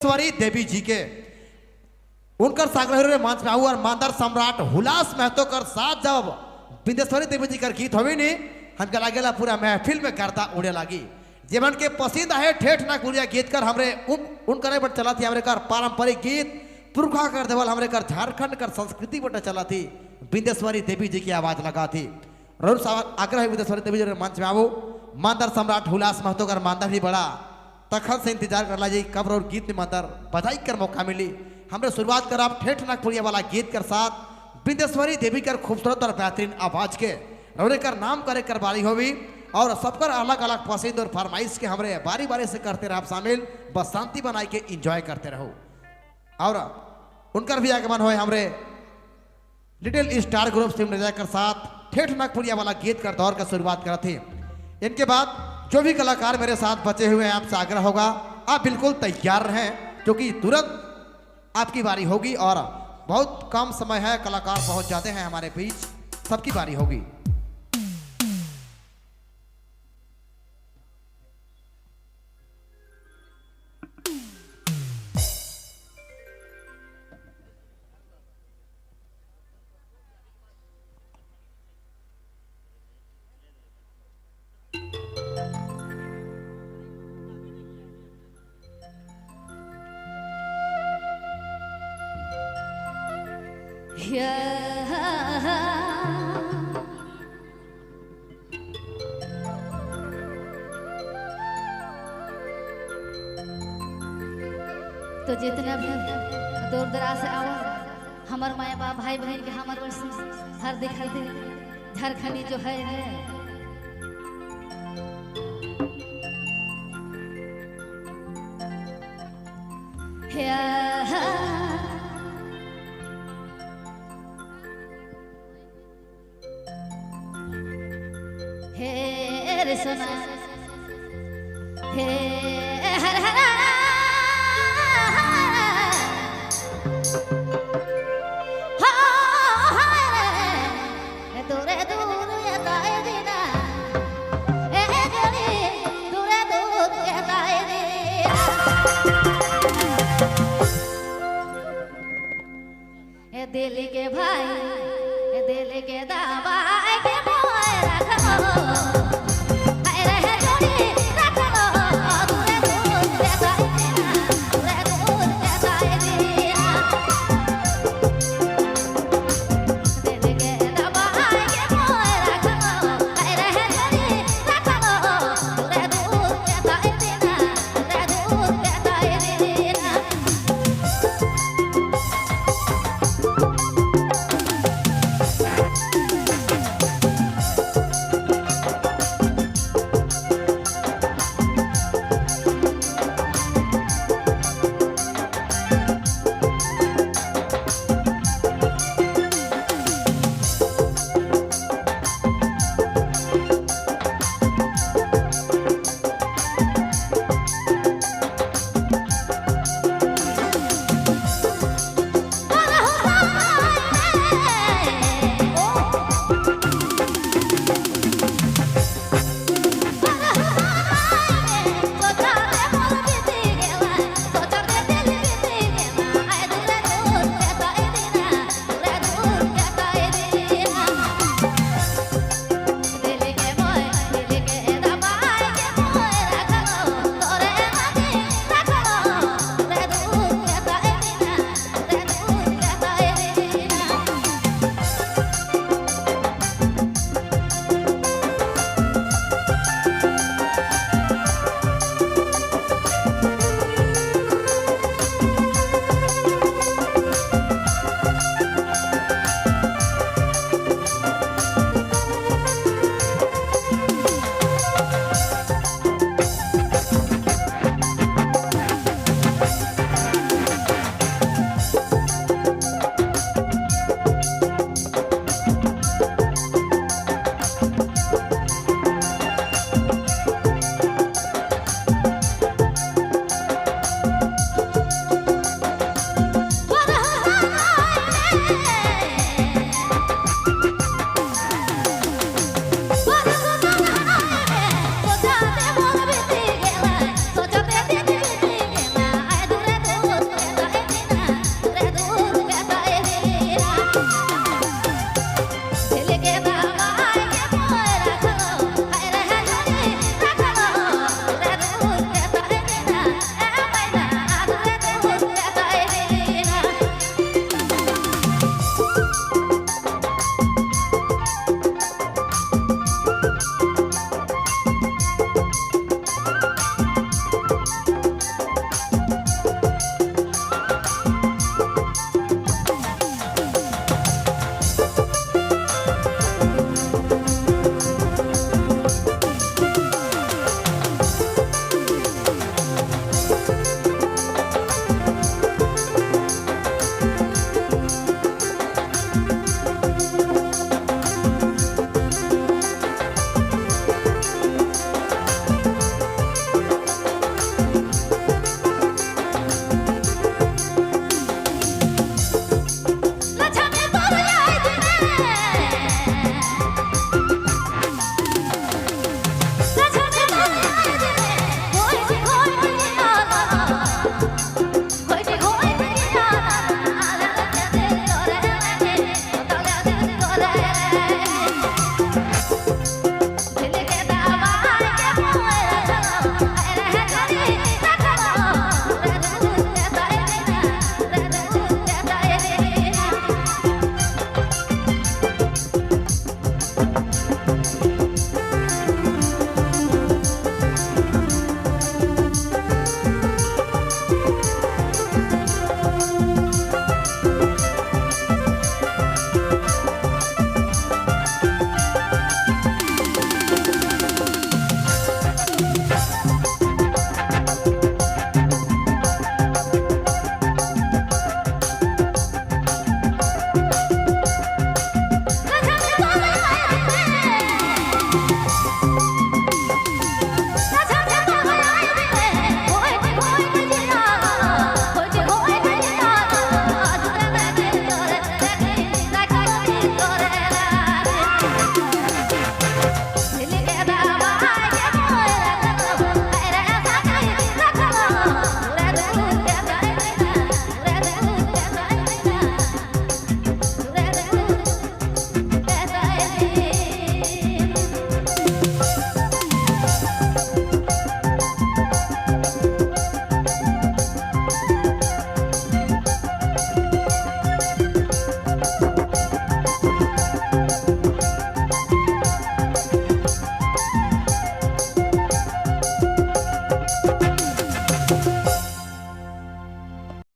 बिंदेश्वरी देवी जी के उनकर साग्रह मंच में और मानदार सम्राट हुलास महतो कर साथ जब बिंदेश्वरी देवी जी कर गीत होवी नी हमके लागेला पूरा महफिल में करता उड़े लागी जीवन के पसंद है ठेठ ना गुड़िया गीत कर हमरे उन करे बट चला थी हमरे कर पारंपरिक गीत पुरखा कर देवल हमरे कर झारखंड कर संस्कृति बट चला थी बिंदेश्वरी देवी जी की आवाज लगा थी रोज आग्रह बिंदेश्वरी देवी जी मंच में आओ मानदार सम्राट हुलास महतो कर मानदार भी बड़ा तखन से इंतजार करला जी कब और गीत में मानदार बधाई कर मौका मिली हमरे शुरुआत कर आप ठेठ नागपुरिया वाला गीत कर साथ बिंदेश्वरी देवी कर खूबसूरत और बेहतरीन आवाज के रोने कर नाम करे कर बारी होवी और सबकर अलग अलग पसंद और फरमाइश के हमरे बारी बारी से करते रहे आप शामिल बस शांति बनाई के इंजॉय करते रहो और उनकर भी आगमन हुए हमरे लिटिल स्टार ग्रुप से कर साथ ठेठ नागपुरिया वाला गीत कर दौर का शुरुआत करा थी। इनके बाद जो भी कलाकार मेरे साथ बचे हुए हैं आपसे आग्रह होगा आप बिल्कुल तैयार रहें क्योंकि तुरंत आपकी बारी होगी और बहुत कम समय है कलाकार पहुंच जाते हैं हमारे बीच सबकी बारी होगी। तो जितना भी दूर दराज से आओ हमार माए बाप भाई बहन के हमार वर्ष हर दिखाई दे झारखंडी जो है हे रे सोना